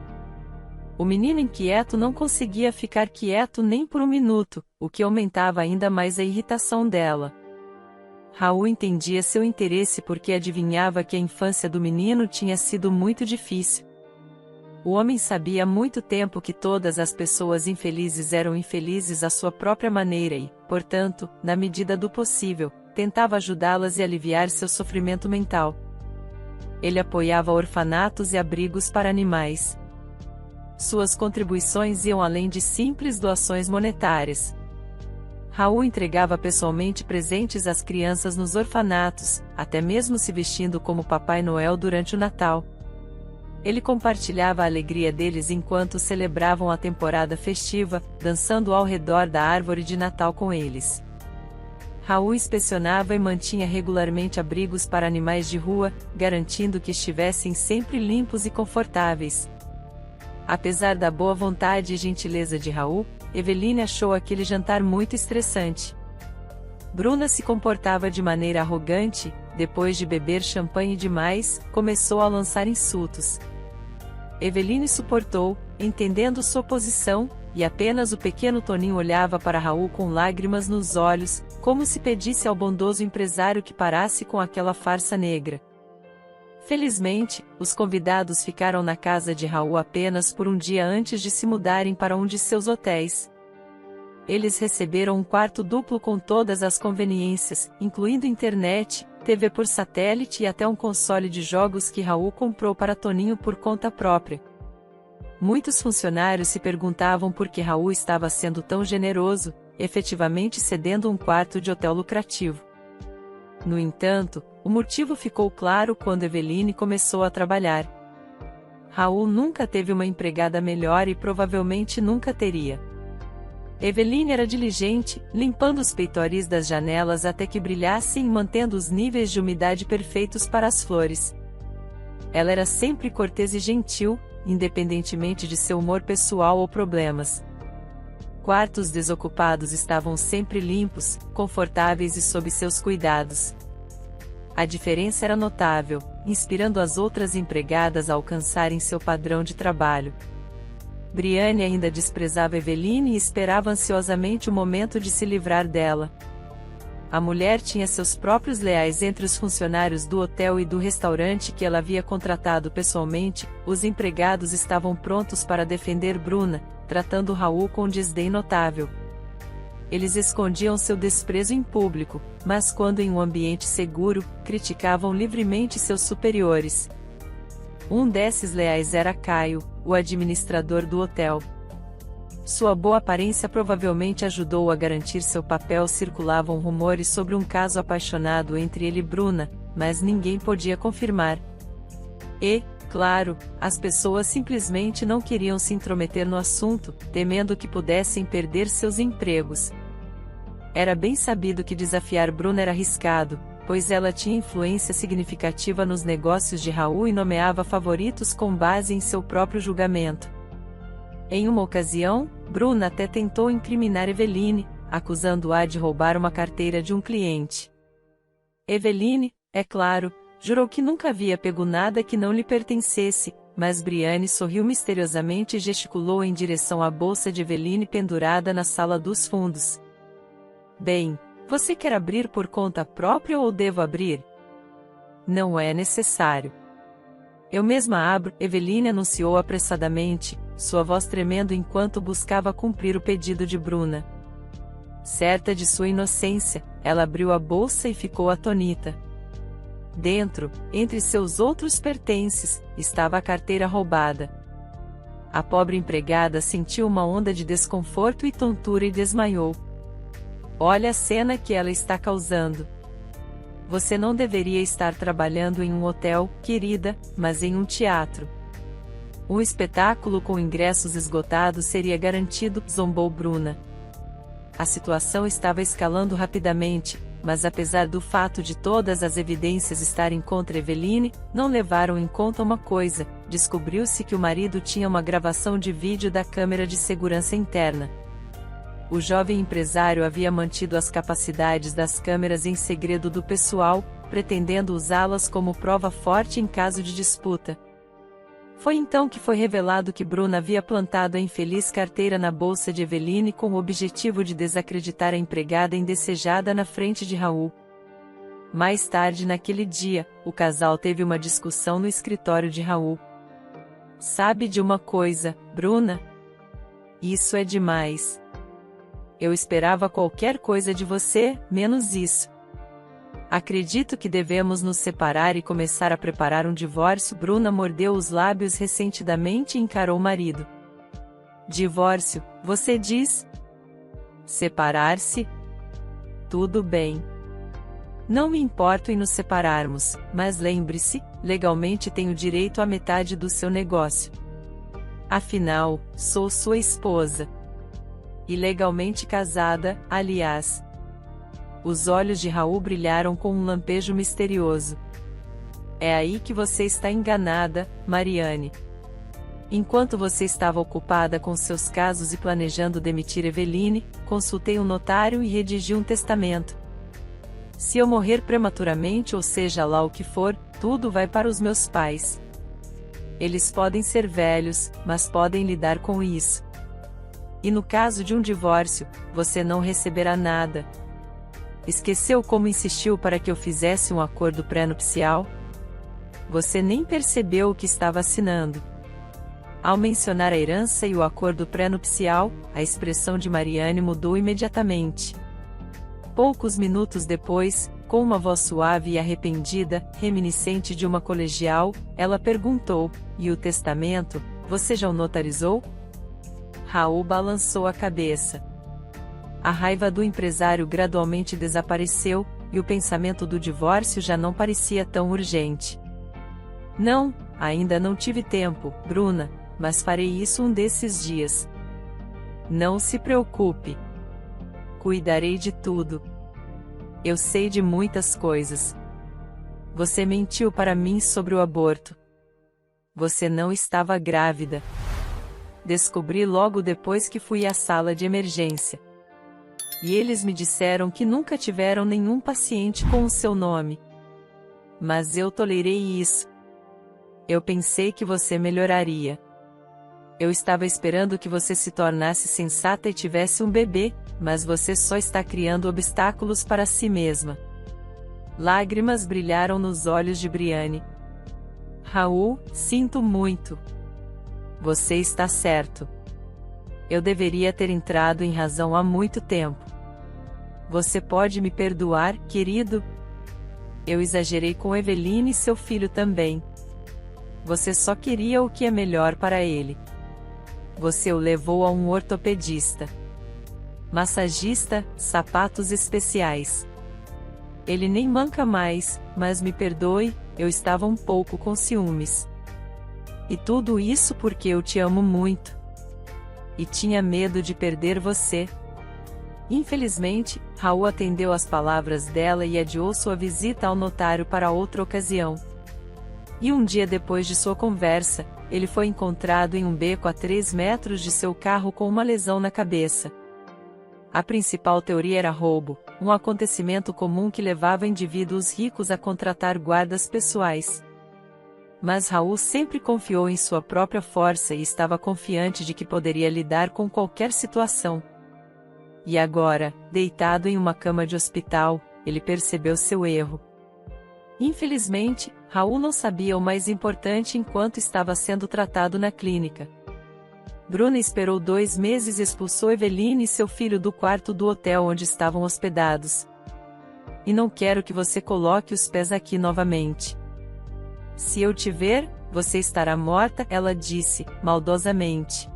A: O menino inquieto não conseguia ficar quieto nem por um minuto, o que aumentava ainda mais a irritação dela. Raul entendia seu interesse porque adivinhava que a infância do menino tinha sido muito difícil. O homem sabia há muito tempo que todas as pessoas infelizes eram infelizes à sua própria maneira e, portanto, na medida do possível, tentava ajudá-las e aliviar seu sofrimento mental. Ele apoiava orfanatos e abrigos para animais. Suas contribuições iam além de simples doações monetárias. Raul entregava pessoalmente presentes às crianças nos orfanatos, até mesmo se vestindo como Papai Noel durante o Natal. Ele compartilhava a alegria deles enquanto celebravam a temporada festiva, dançando ao redor da árvore de Natal com eles. Raul inspecionava e mantinha regularmente abrigos para animais de rua, garantindo que estivessem sempre limpos e confortáveis. Apesar da boa vontade e gentileza de Raul, Eveline achou aquele jantar muito estressante. Bruna se comportava de maneira arrogante, depois de beber champanhe demais, começou a lançar insultos. Eveline suportou, entendendo sua posição, e apenas o pequeno Toninho olhava para Raul com lágrimas nos olhos, como se pedisse ao bondoso empresário que parasse com aquela farsa negra. Felizmente, os convidados ficaram na casa de Raul apenas por um dia antes de se mudarem para um de seus hotéis. Eles receberam um quarto duplo com todas as conveniências, incluindo internet, TV por satélite e até um console de jogos que Raul comprou para Toninho por conta própria. Muitos funcionários se perguntavam por que Raul estava sendo tão generoso, efetivamente cedendo um quarto de hotel lucrativo. No entanto, o motivo ficou claro quando Eveline começou a trabalhar. Raul nunca teve uma empregada melhor e provavelmente nunca teria. Eveline era diligente, limpando os peitoris das janelas até que brilhassem e mantendo os níveis de umidade perfeitos para as flores. Ela era sempre cortês e gentil, independentemente de seu humor pessoal ou problemas. Quartos desocupados estavam sempre limpos, confortáveis e sob seus cuidados. A diferença era notável, inspirando as outras empregadas a alcançarem seu padrão de trabalho. Briane ainda desprezava Eveline e esperava ansiosamente o momento de se livrar dela. A mulher tinha seus próprios leais entre os funcionários do hotel e do restaurante que ela havia contratado pessoalmente. Os empregados estavam prontos para defender Bruna, tratando Raul com desdém notável. Eles escondiam seu desprezo em público, mas quando em um ambiente seguro, criticavam livremente seus superiores. Um desses leais era Caio, o administrador do hotel. Sua boa aparência provavelmente ajudou a garantir seu papel. Circulavam rumores sobre um caso apaixonado entre ele e Bruna, mas ninguém podia confirmar. E, claro, as pessoas simplesmente não queriam se intrometer no assunto, temendo que pudessem perder seus empregos. Era bem sabido que desafiar Bruna era arriscado, pois ela tinha influência significativa nos negócios de Raul e nomeava favoritos com base em seu próprio julgamento. Em uma ocasião, Bruna até tentou incriminar Eveline, acusando-a de roubar uma carteira de um cliente. Eveline, é claro, jurou que nunca havia pego nada que não lhe pertencesse, mas Briane sorriu misteriosamente e gesticulou em direção à bolsa de Eveline pendurada na sala dos fundos. Bem, você quer abrir por conta própria ou devo abrir? Não é necessário. Eu mesma abro, Eveline anunciou apressadamente, sua voz tremendo enquanto buscava cumprir o pedido de Bruna. Certa de sua inocência, ela abriu a bolsa e ficou atônita. Dentro, entre seus outros pertences, estava a carteira roubada. A pobre empregada sentiu uma onda de desconforto e tontura e desmaiou. Olha a cena que ela está causando. Você não deveria estar trabalhando em um hotel, querida, mas em um teatro. Um espetáculo com ingressos esgotados seria garantido, zombou Bruna. A situação estava escalando rapidamente, mas apesar do fato de todas as evidências estarem contra Eveline, não levaram em conta uma coisa: descobriu-se que o marido tinha uma gravação de vídeo da câmera de segurança interna. O jovem empresário havia mantido as capacidades das câmeras em segredo do pessoal, pretendendo usá-las como prova forte em caso de disputa. Foi então que foi revelado que Bruna havia plantado a infeliz carteira na bolsa de Eveline com o objetivo de desacreditar a empregada indesejada na frente de Raul. Mais tarde naquele dia, o casal teve uma discussão no escritório de Raul. Sabe de uma coisa, Bruna? Isso é demais. Eu esperava qualquer coisa de você, menos isso. Acredito que devemos nos separar e começar a preparar um divórcio. Bruna mordeu os lábios ressentidamente e encarou o marido. Divórcio, você diz? Separar-se? Tudo bem. Não me importo em nos separarmos, mas lembre-se, legalmente tenho direito à metade do seu negócio. Afinal, sou sua esposa. E legalmente casada, aliás. Os olhos de Raul brilharam com um lampejo misterioso. É aí que você está enganada, Mariane. Enquanto você estava ocupada com seus casos e planejando demitir Eveline, consultei um notário e redigi um testamento. Se eu morrer prematuramente ou seja lá o que for, tudo vai para os meus pais. Eles podem ser velhos, mas podem lidar com isso. E no caso de um divórcio, você não receberá nada. Esqueceu como insistiu para que eu fizesse um acordo pré-nupcial? Você nem percebeu o que estava assinando. Ao mencionar a herança e o acordo pré-nupcial, a expressão de Mariane mudou imediatamente. Poucos minutos depois, com uma voz suave e arrependida, reminiscente de uma colegial, ela perguntou: e o testamento, você já o notarizou? Raul balançou a cabeça. A raiva do empresário gradualmente desapareceu, e o pensamento do divórcio já não parecia tão urgente. Não, ainda não tive tempo, Bruna, mas farei isso um desses dias. Não se preocupe. Cuidarei de tudo. Eu sei de muitas coisas. Você mentiu para mim sobre o aborto. Você não estava grávida. Descobri logo depois que fui à sala de emergência. E eles me disseram que nunca tiveram nenhum paciente com o seu nome. Mas eu tolerei isso. Eu pensei que você melhoraria. Eu estava esperando que você se tornasse sensata e tivesse um bebê, mas você só está criando obstáculos para si mesma. Lágrimas brilharam nos olhos de Brianne. Raul, sinto muito. Você está certo. Eu deveria ter entrado em razão há muito tempo. Você pode me perdoar, querido? Eu exagerei com Eveline e seu filho também. Você só queria o que é melhor para ele. Você o levou a um ortopedista. Massagista, sapatos especiais. Ele nem manca mais, mas me perdoe, eu estava um pouco com ciúmes. E tudo isso porque eu te amo muito. E tinha medo de perder você. Infelizmente, Raul atendeu às palavras dela e adiou sua visita ao notário para outra ocasião. E um dia depois de sua conversa, ele foi encontrado em um beco a 3 metros de seu carro com uma lesão na cabeça. A principal teoria era roubo, um acontecimento comum que levava indivíduos ricos a contratar guardas pessoais. Mas Raul sempre confiou em sua própria força e estava confiante de que poderia lidar com qualquer situação. E agora, deitado em uma cama de hospital, ele percebeu seu erro. Infelizmente, Raul não sabia o mais importante enquanto estava sendo tratado na clínica. Bruna esperou 2 meses e expulsou Eveline e seu filho do quarto do hotel onde estavam hospedados. E não quero que você coloque os pés aqui novamente. Se eu te ver, você estará morta, ela disse, maldosamente.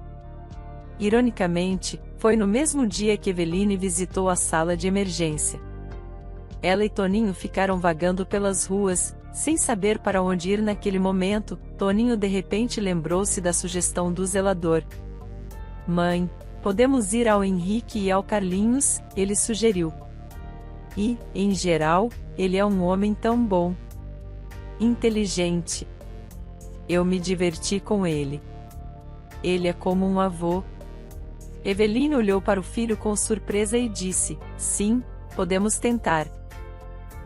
A: Ironicamente, foi no mesmo dia que Eveline visitou a sala de emergência. Ela e Toninho ficaram vagando pelas ruas, sem saber para onde ir naquele momento. Toninho de repente lembrou-se da sugestão do zelador. Mãe, podemos ir ao Henrique e ao Carlinhos, ele sugeriu. E, em geral, ele é um homem tão bom. Inteligente. Eu me diverti com ele. Ele é como um avô. Eveline olhou para o filho com surpresa e disse, sim, podemos tentar.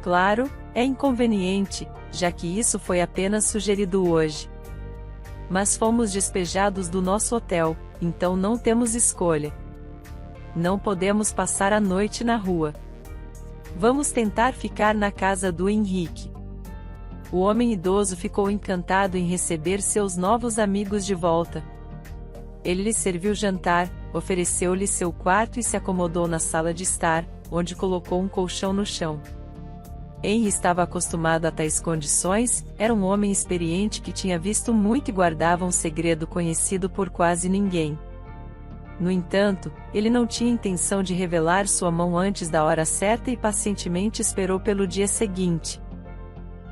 A: Claro, é inconveniente, já que isso foi apenas sugerido hoje. Mas fomos despejados do nosso hotel, então não temos escolha. Não podemos passar a noite na rua. Vamos tentar ficar na casa do Henrique. O homem idoso ficou encantado em receber seus novos amigos de volta. Ele lhes serviu jantar, ofereceu-lhe seu quarto e se acomodou na sala de estar, onde colocou um colchão no chão. Henry estava acostumado a tais condições, era um homem experiente que tinha visto muito e guardava um segredo conhecido por quase ninguém. No entanto, ele não tinha intenção de revelar sua mão antes da hora certa e pacientemente esperou pelo dia seguinte.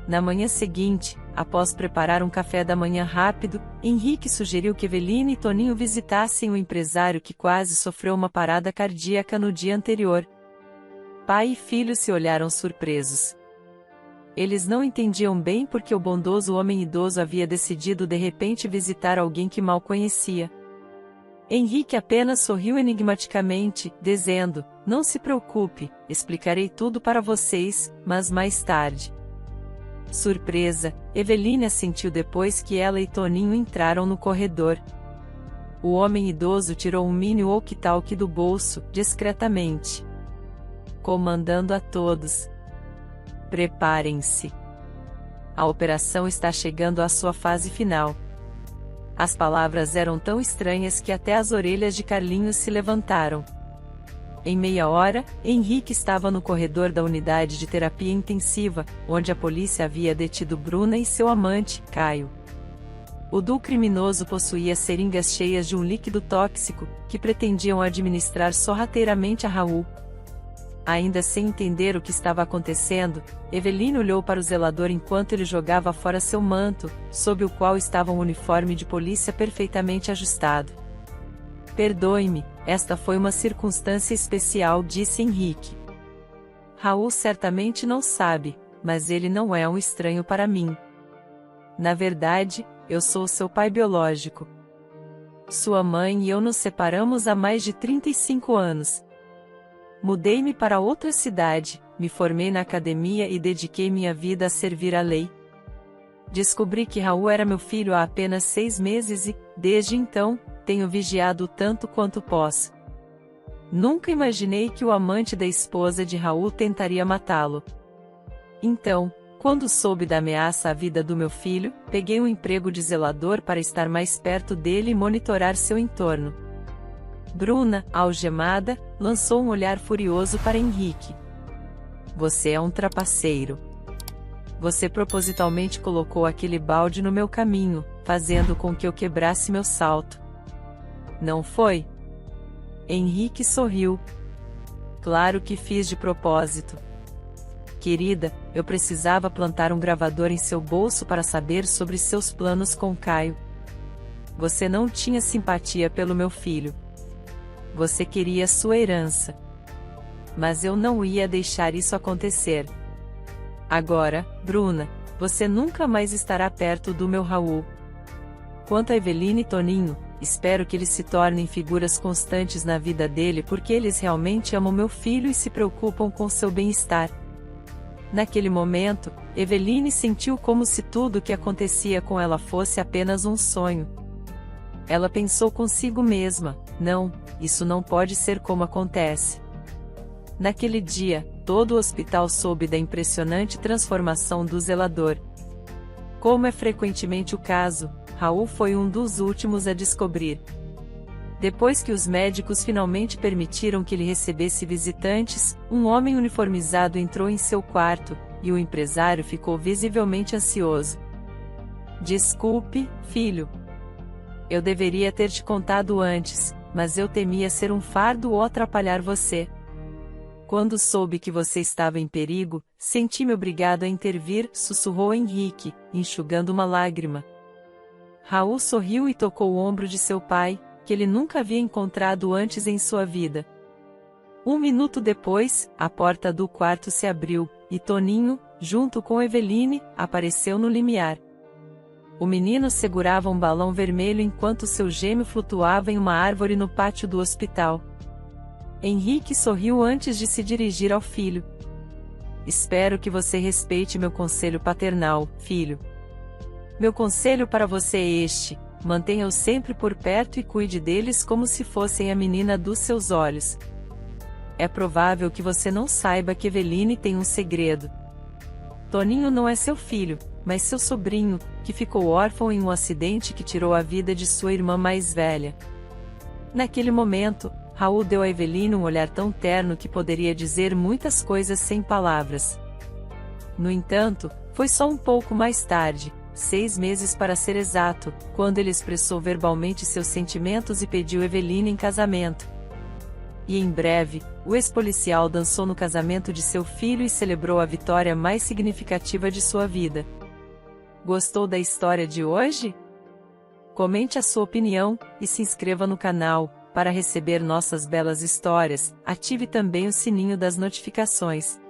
A: Na manhã seguinte, após preparar um café da manhã rápido, Henrique sugeriu que Eveline e Toninho visitassem o empresário que quase sofreu uma parada cardíaca no dia anterior. Pai e filho se olharam surpresos. Eles não entendiam bem por que o bondoso homem idoso havia decidido de repente visitar alguém que mal conhecia. Henrique apenas sorriu enigmaticamente, dizendo, não se preocupe, explicarei tudo para vocês, mas mais tarde. Surpresa, Eveline assentiu depois que ela e Toninho entraram no corredor. O homem idoso tirou um mini walkie-talkie do bolso, discretamente. Comandando a todos. Preparem-se. A operação está chegando à sua fase final. As palavras eram tão estranhas que até as orelhas de Carlinhos se levantaram. Em meia hora, Henrique estava no corredor da unidade de terapia intensiva, onde a polícia havia detido Bruna e seu amante, Caio. O duo criminoso possuía seringas cheias de um líquido tóxico, que pretendiam administrar sorrateiramente a Raul. Ainda sem entender o que estava acontecendo, Eveline olhou para o zelador enquanto ele jogava fora seu manto, sob o qual estava um uniforme de polícia perfeitamente ajustado. Perdoe-me, Esta foi uma circunstância especial, disse Henrique. Raul certamente não sabe, mas ele não é um estranho para mim. Na verdade, eu sou seu pai biológico. Sua mãe e eu nos separamos há mais de 35 anos. Mudei-me para outra cidade, me formei na academia e dediquei minha vida a servir a lei. Descobri que Raul era meu filho há apenas 6 meses e, desde então, tenho vigiado tanto quanto posso. Nunca imaginei que o amante da esposa de Raul tentaria matá-lo. Então, quando soube da ameaça à vida do meu filho, peguei um emprego de zelador para estar mais perto dele e monitorar seu entorno. Bruna, algemada, lançou um olhar furioso para Henrique. Você é um trapaceiro. Você propositalmente colocou aquele balde no meu caminho, fazendo com que eu quebrasse meu salto. Não foi? Henrique sorriu. Claro que fiz de propósito. Querida, eu precisava plantar um gravador em seu bolso para saber sobre seus planos com Caio. Você não tinha simpatia pelo meu filho. Você queria sua herança. Mas eu não ia deixar isso acontecer. Agora, Bruna, você nunca mais estará perto do meu Raul. Quanto a Eveline e Toninho, espero que eles se tornem figuras constantes na vida dele porque eles realmente amam meu filho e se preocupam com seu bem-estar. Naquele momento, Eveline sentiu como se tudo o que acontecia com ela fosse apenas um sonho. Ela pensou consigo mesma, não, isso não pode ser como acontece. Naquele dia, todo o hospital soube da impressionante transformação do zelador. Como é frequentemente o caso, Raul foi um dos últimos a descobrir. Depois que os médicos finalmente permitiram que ele recebesse visitantes, um homem uniformizado entrou em seu quarto, e o empresário ficou visivelmente ansioso. Desculpe, filho. Eu deveria ter te contado antes, mas eu temia ser um fardo ou atrapalhar você. Quando soube que você estava em perigo, senti-me obrigado a intervir, sussurrou Henrique, enxugando uma lágrima. Raul sorriu e tocou o ombro de seu pai, que ele nunca havia encontrado antes em sua vida. 1 minuto depois, a porta do quarto se abriu, e Toninho, junto com Eveline, apareceu no limiar. O menino segurava um balão vermelho enquanto seu gêmeo flutuava em uma árvore no pátio do hospital. Henrique sorriu antes de se dirigir ao filho. Espero que você respeite meu conselho paternal, filho. Meu conselho para você é este: mantenha-os sempre por perto e cuide deles como se fossem a menina dos seus olhos. É provável que você não saiba que Eveline tem um segredo. Toninho não é seu filho, mas seu sobrinho, que ficou órfão em um acidente que tirou a vida de sua irmã mais velha. Naquele momento, Raul deu a Eveline um olhar tão terno que poderia dizer muitas coisas sem palavras. No entanto, foi só um pouco mais tarde, 6 meses para ser exato, quando ele expressou verbalmente seus sentimentos e pediu Eveline em casamento. E em breve, o ex-policial dançou no casamento de seu filho e celebrou a vitória mais significativa de sua vida. Gostou da história de hoje? Comente a sua opinião, e se inscreva no canal, para receber nossas belas histórias. Ative também o sininho das notificações.